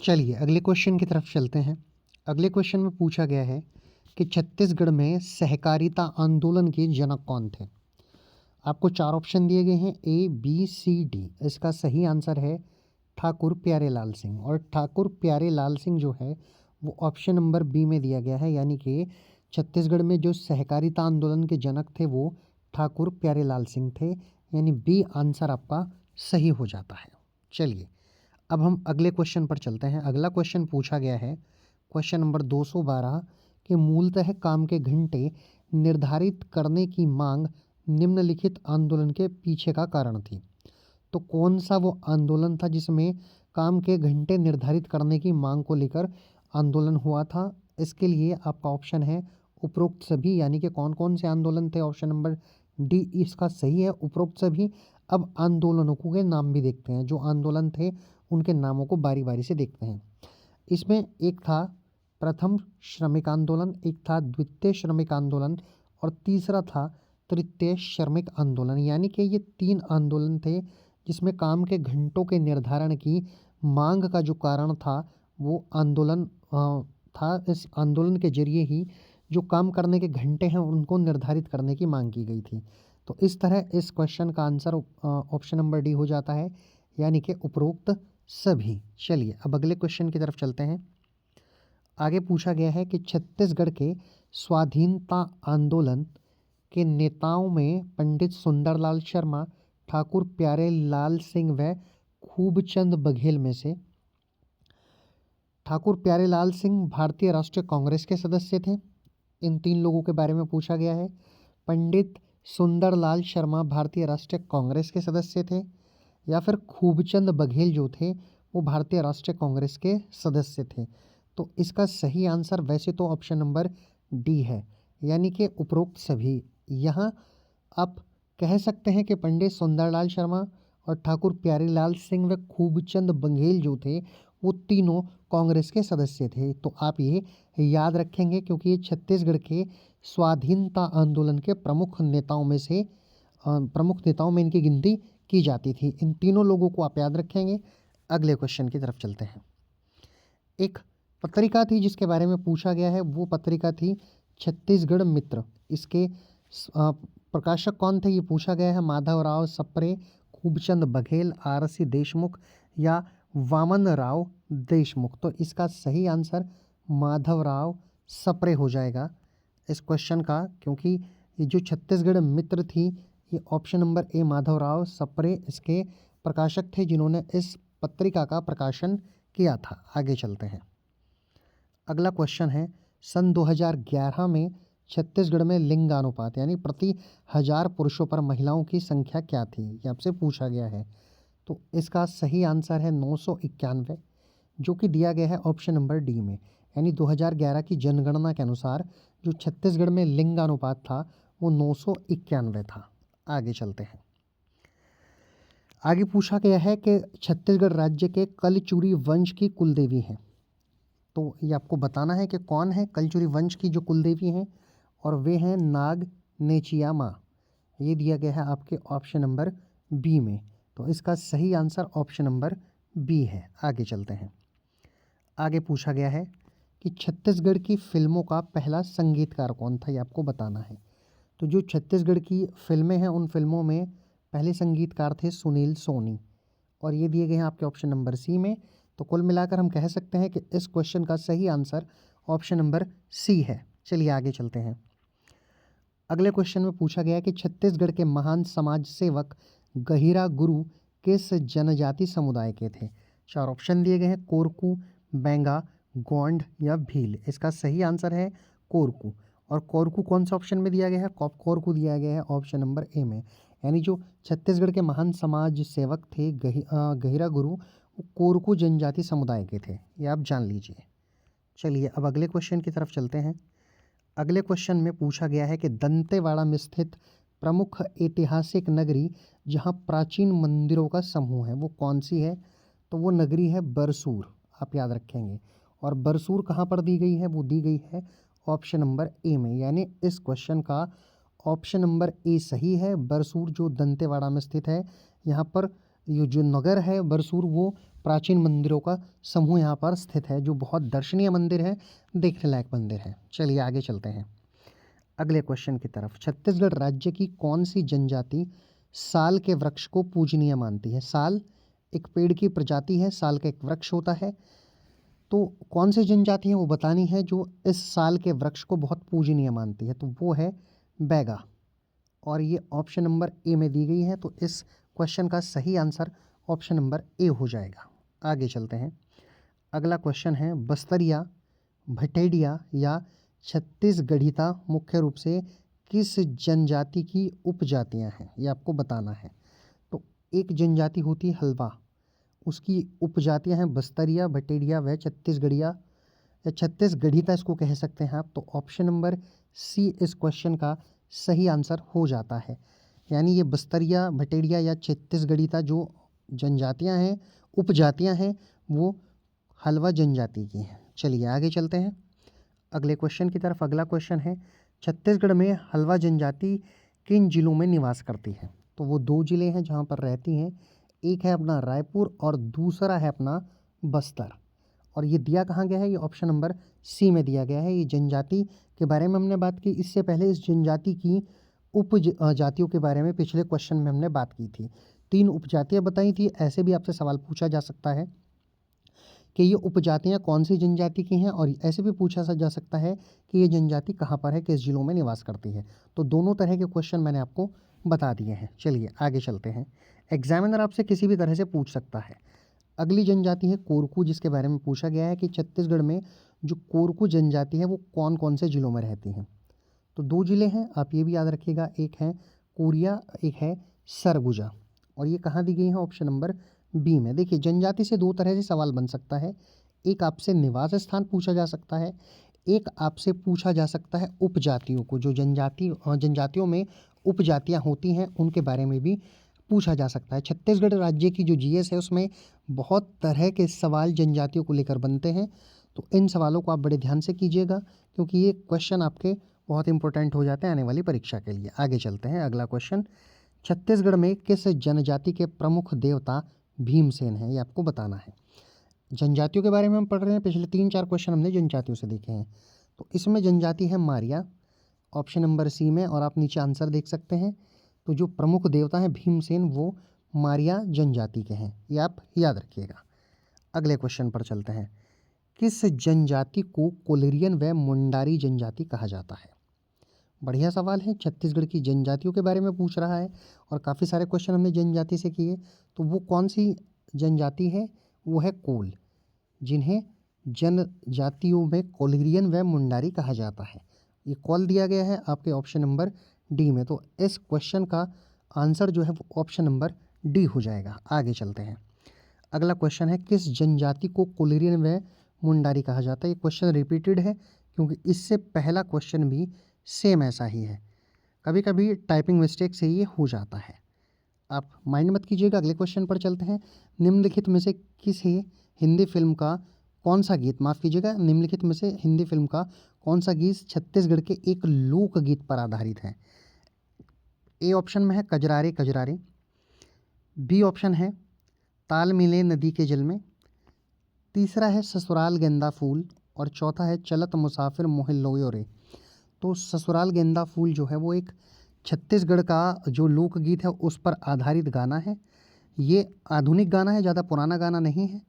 चलिए अगले क्वेश्चन की तरफ चलते हैं। अगले क्वेश्चन में पूछा गया है कि छत्तीसगढ़ में सहकारिता आंदोलन के जनक कौन थे। आपको चार ऑप्शन दिए गए हैं, ए बी सी डी। इसका सही आंसर है ठाकुर प्यारेलाल सिंह। और ठाकुर प्यारेलाल सिंह जो है वो ऑप्शन नंबर बी में दिया गया है, यानी कि छत्तीसगढ़ में जो सहकारिता आंदोलन के जनक थे वो ठाकुर प्यारेलाल सिंह थे, यानी बी आंसर आपका सही हो जाता है। चलिए अब हम अगले क्वेश्चन पर चलते हैं। अगला क्वेश्चन पूछा गया है, क्वेश्चन नंबर 212, कि मूलतः काम के घंटे निर्धारित करने की मांग निम्नलिखित आंदोलन के पीछे का कारण थी। तो कौन सा वो आंदोलन था जिसमें काम के घंटे निर्धारित करने की मांग को लेकर आंदोलन हुआ था। इसके लिए आपका ऑप्शन है उपरोक्त सभी, यानी कि कौन कौन से आंदोलन थे। ऑप्शन नंबर डी इसका सही है, उपरोक्त सभी। अब आंदोलनों के नाम भी देखते हैं, जो आंदोलन थे उनके नामों को बारी बारी से देखते हैं। इसमें एक था प्रथम श्रमिक आंदोलन, एक था द्वितीय श्रमिक आंदोलन और तीसरा था तृतीय श्रमिक आंदोलन। यानी कि ये तीन आंदोलन थे जिसमें काम के घंटों के निर्धारण की मांग का जो कारण था वो आंदोलन था। इस आंदोलन के जरिए ही जो काम करने के घंटे हैं उनको निर्धारित करने की मांग की गई थी। तो इस तरह इस क्वेश्चन का आंसर ऑप्शन नंबर डी हो जाता है, यानी कि उपरोक्त सभी। चलिए अब अगले क्वेश्चन की तरफ चलते हैं। आगे पूछा गया है कि छत्तीसगढ़ के स्वाधीनता आंदोलन के नेताओं में पंडित सुंदरलाल शर्मा, ठाकुर प्यारेलाल सिंह व खूबचंद बघेल में से ठाकुर प्यारेलाल सिंह भारतीय राष्ट्रीय कांग्रेस के सदस्य थे। इन तीन लोगों के बारे में पूछा गया है। पंडित सुंदरलाल शर्मा भारतीय राष्ट्रीय कांग्रेस के सदस्य थे, या फिर खूबचंद बघेल जो थे वो भारतीय राष्ट्रीय कांग्रेस के सदस्य थे। तो इसका सही आंसर वैसे तो ऑप्शन नंबर डी है, यानी कि उपरोक्त सभी। यहाँ आप कह सकते हैं कि पंडित सुंदरलाल शर्मा और ठाकुर प्यारेलाल सिंह व खूबचंद बघेल जो थे वो तीनों कांग्रेस के सदस्य थे। तो आप ये याद रखेंगे क्योंकि ये छत्तीसगढ़ के स्वाधीनता आंदोलन के प्रमुख नेताओं में से प्रमुख नेताओं में इनकी गिनती की जाती थी। इन तीनों लोगों को आप याद रखेंगे। अगले क्वेश्चन की तरफ चलते हैं। एक पत्रिका थी जिसके बारे में पूछा गया है, वो पत्रिका थी छत्तीसगढ़ मित्र। इसके प्रकाशक कौन थे ये पूछा गया है। माधवराव सप्रे, खूबचंद बघेल, आरसी देशमुख या वामन राव देशमुख। तो इसका सही आंसर माधवराव सप्रे हो जाएगा इस क्वेश्चन का, क्योंकि ये जो छत्तीसगढ़ मित्र थी ये option number A Madhavrao Sapre इसके प्रकाशक थे जिन्होंने इस पत्रिका का प्रकाशन किया था। आगे चलते हैं। अगला क्वेश्चन है, सन 2011 में छत्तीसगढ़ में लिंगानुपात यानी प्रति 1000 पुरुषों पर महिलाओं की संख्या क्या थी, ये आपसे पूछा गया है। तो इसका सही आंसर है 991, जो कि दिया गया है ऑप्शन नंबर डी में। यानी 2011 की जनगणना के अनुसार जो छत्तीसगढ़ में लिंगानुपात था वो 991 था। आगे चलते हैं। आगे पूछा गया है कि छत्तीसगढ़ राज्य के कलचुरी वंश की कुलदेवी हैं। तो ये आपको बताना है कि कौन है कलचुरी वंश की जो कुलदेवी हैं, और वे हैं नाग नेचिया माँ। ये दिया गया है आपके ऑप्शन नंबर बी में। तो इसका सही आंसर ऑप्शन नंबर बी है। आगे चलते हैं। आगे पूछा गया है कि छत्तीसगढ़ की फिल्मों का पहला संगीतकार कौन था, ये आपको बताना है। तो जो छत्तीसगढ़ की फिल्में हैं उन फिल्मों में पहले संगीतकार थे सुनील सोनी, और ये दिए गए हैं आपके ऑप्शन नंबर सी में। तो कुल मिलाकर हम कह सकते हैं कि इस क्वेश्चन का सही आंसर ऑप्शन नंबर सी है। चलिए आगे चलते हैं। अगले क्वेश्चन में पूछा गया कि छत्तीसगढ़ के महान समाज सेवक गहिरा गुरु किस जनजाति समुदाय के थे। चार ऑप्शन दिए गए हैं, कोरकू, बेंगा, गोंड या भील। इसका सही आंसर है कोरकू। और कोरकू कौन सा ऑप्शन में दिया गया है, कोरकू दिया गया है ऑप्शन नंबर ए में। यानी जो छत्तीसगढ़ के महान समाज सेवक थे गहिरा गुरु, वो कोरकू जनजाति समुदाय के थे, ये आप जान लीजिए। चलिए अब अगले क्वेश्चन की तरफ चलते हैं। अगले क्वेश्चन में पूछा गया है कि दंतेवाड़ा में स्थित प्रमुख ऐतिहासिक नगरी जहां प्राचीन मंदिरों का समूह है वो कौन सी है। तो वो नगरी है बरसूर, आप याद रखेंगे। और बरसूर कहाँ पर दी गई है, वो दी गई है ऑप्शन नंबर ए में। यानी इस क्वेश्चन का ऑप्शन नंबर ए सही है। बरसूर जो दंतेवाड़ा में स्थित है, यहाँ पर ये जो नगर है बरसूर, वो प्राचीन मंदिरों का समूह यहाँ पर स्थित है, जो बहुत दर्शनीय मंदिर है, देखने लायक मंदिर है। चलिए आगे चलते हैं अगले क्वेश्चन की तरफ। छत्तीसगढ़ राज्य की कौन सी जनजाति साल के वृक्ष को पूजनीय मानती है? साल एक पेड़ की प्रजाति है, साल का एक वृक्ष होता है। तो कौन सी जनजाति है वो बतानी है जो इस साल के वृक्ष को बहुत पूजनीय मानती है, तो वो है बैगा। और ये ऑप्शन नंबर ए में दी गई है, तो इस क्वेश्चन का सही आंसर ऑप्शन नंबर ए हो जाएगा। आगे चलते हैं अगला क्वेश्चन है, बस्तरिया, भटेडिया या छत्तीसगढ़िता मुख्य रूप से किस जनजाति की उपजातियां हैं, ये आपको बताना है। तो एक जनजाति होती है हल्बा, उसकी उपजातियां हैं बस्तरिया, भटेडिया व छत्तीसगढ़िया या छत्तीसगढ़िता इसको कह सकते हैं आप। तो ऑप्शन नंबर सी इस क्वेश्चन का सही आंसर हो जाता है। यानी ये बस्तरिया, भटेडिया या छत्तीसगढ़िता जो जनजातियां हैं, उपजातियां हैं, वो हल्बा जनजाति की हैं। चलिए आगे चलते हैं अगले क्वेश्चन की तरफ। अगला क्वेश्चन है, छत्तीसगढ़ में हल्बा जनजाति किन जिलों में निवास करती है? तो वो दो जिले हैं जहाँ पर रहती हैं, एक है अपना रायपुर और दूसरा है अपना बस्तर। और ये दिया कहाँ गया है? ये ऑप्शन नंबर सी में दिया गया है। ये जनजाति के बारे में हमने बात की, इससे पहले इस जनजाति की जातियों के बारे में पिछले क्वेश्चन में हमने बात की थी। 3 उपजातियाँ बताई थी। ऐसे भी आपसे सवाल पूछा जा सकता है कि ये उपजातियाँ कौन सी जनजाति की हैं, और ऐसे भी पूछा जा सकता है कि ये जनजाति कहाँ पर है, किस जिलों में निवास करती है। तो दोनों तरह के क्वेश्चन मैंने आपको बता दिए हैं। चलिए आगे चलते हैं। एग्जामिनर आपसे किसी भी तरह से पूछ सकता है। अगली जनजाति है कोरकू, जिसके बारे में पूछा गया है कि छत्तीसगढ़ में जो कोरकू जनजाति है वो कौन कौन से जिलों में रहती हैं। तो 2 जिले हैं, आप ये भी याद रखिएगा, एक है कोरिया, एक है सरगुजा। और ये कहाँ दी गई है? ऑप्शन नंबर बी में। देखिए जनजाति से 2 तरह से सवाल बन सकता है। एक आपसे निवास स्थान पूछा जा सकता है, एक आपसे पूछा जा सकता है उपजातियों को, जो जनजातियों में उपजातियाँ होती हैं उनके बारे में भी पूछा जा सकता है। छत्तीसगढ़ राज्य की जो जीएस है उसमें बहुत तरह के सवाल जनजातियों को लेकर बनते हैं। तो इन सवालों को आप बड़े ध्यान से कीजिएगा, क्योंकि ये क्वेश्चन आपके बहुत इंपॉर्टेंट हो जाते हैं आने वाली परीक्षा के लिए। आगे चलते हैं अगला क्वेश्चन, छत्तीसगढ़ में किस जनजाति के प्रमुख देवता भीमसेन है, ये आपको बताना है। जनजातियों के बारे में हम पढ़ रहे हैं, पिछले 3-4 क्वेश्चन हमने जनजातियों से देखे हैं। तो इसमें जनजाति है मारिया, ऑप्शन नंबर सी में, और आप नीचे आंसर देख सकते हैं। तो जो प्रमुख देवता हैं भीमसेन, वो मारिया जनजाति के हैं, ये आप याद रखिएगा। अगले क्वेश्चन पर चलते हैं, किस जनजाति को कोलेरियन व मुंडारी जनजाति कहा जाता है? बढ़िया सवाल है, छत्तीसगढ़ की जनजातियों के बारे में पूछ रहा है और काफ़ी सारे क्वेश्चन हमने जनजाति से किए। तो वो कौन सी जनजाति है? वो है कोल, जिन्हें जनजातियों में कोलेरियन व मुंडारी कहा जाता है। ये कॉल दिया गया है आपके ऑप्शन नंबर डी में। तो इस क्वेश्चन का आंसर जो है वो ऑप्शन नंबर डी हो जाएगा। आगे चलते हैं अगला क्वेश्चन है, किस जनजाति को कोलेरियन व मुंडारी कहा जाता है? ये क्वेश्चन रिपीटेड है क्योंकि इससे पहला क्वेश्चन भी सेम ऐसा ही है। कभी कभी टाइपिंग मिस्टेक से ये हो जाता है, आप माइंड मत कीजिएगा। अगले क्वेश्चन पर चलते हैं, निम्नलिखित में से किसी हिंदी फिल्म का कौन सा गीत, माफ़ कीजिएगा, निम्नलिखित में से हिंदी फिल्म का कौन सा गीत छत्तीसगढ़ के एक लोकगीत पर आधारित है? ए ऑप्शन में है कजरारे कजरारे, बी ऑप्शन है ताल मिले नदी के जल में, तीसरा है ससुराल गेंदा फूल, और चौथा है चलत मुसाफिर मोहे लोयो रे। तो ससुराल गेंदा फूल जो है वो एक छत्तीसगढ़ का जो लोकगीत है उस पर आधारित गाना है। ये आधुनिक गाना है, ज़्यादा पुराना गाना नहीं है,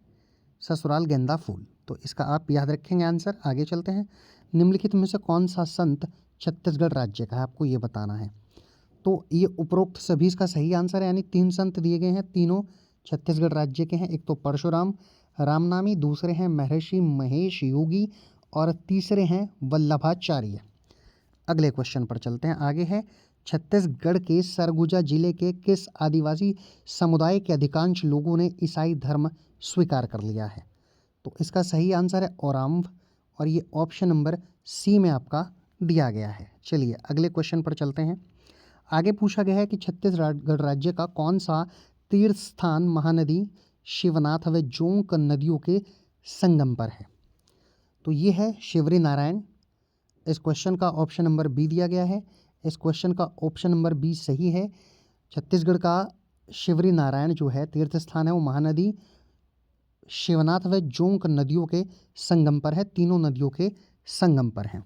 ससुराल गेंदा फूल। तो इसका आप याद रखेंगे आंसर। आगे चलते हैं, निम्नलिखित में से कौन सा संत छत्तीसगढ़ राज्य का है, आपको ये बताना है। तो ये उपरोक्त सभी इसका सही आंसर है, यानी 3 संत दिए गए हैं, तीनों छत्तीसगढ़ राज्य के हैं। एक तो परशुराम रामनामी, दूसरे हैं महर्षि महेश योगी, और तीसरे हैं वल्लभाचार्य। अगले क्वेश्चन पर चलते हैं, आगे है, छत्तीसगढ़ के सरगुजा जिले के किस आदिवासी समुदाय के अधिकांश लोगों ने ईसाई धर्म स्वीकार कर लिया है? तो इसका सही आंसर है ओरांव, और ये ऑप्शन नंबर सी में आपका दिया गया है। चलिए अगले क्वेश्चन पर चलते हैं, आगे पूछा गया है कि छत्तीसगढ़ राज्य का कौन सा तीर्थ स्थान महानदी शिवनाथ व जोंक नदियों के संगम पर है? तो ये है शिवरी नारायण। इस क्वेश्चन का ऑप्शन नंबर बी दिया गया है। इस क्वेश्चन का ऑप्शन नंबर बी सही है। छत्तीसगढ़ का शिवरी नारायण जो है तीर्थ स्थान है वो महानदी शिवनाथ व जोंक नदियों के संगम पर है, तीनों नदियों के संगम पर है।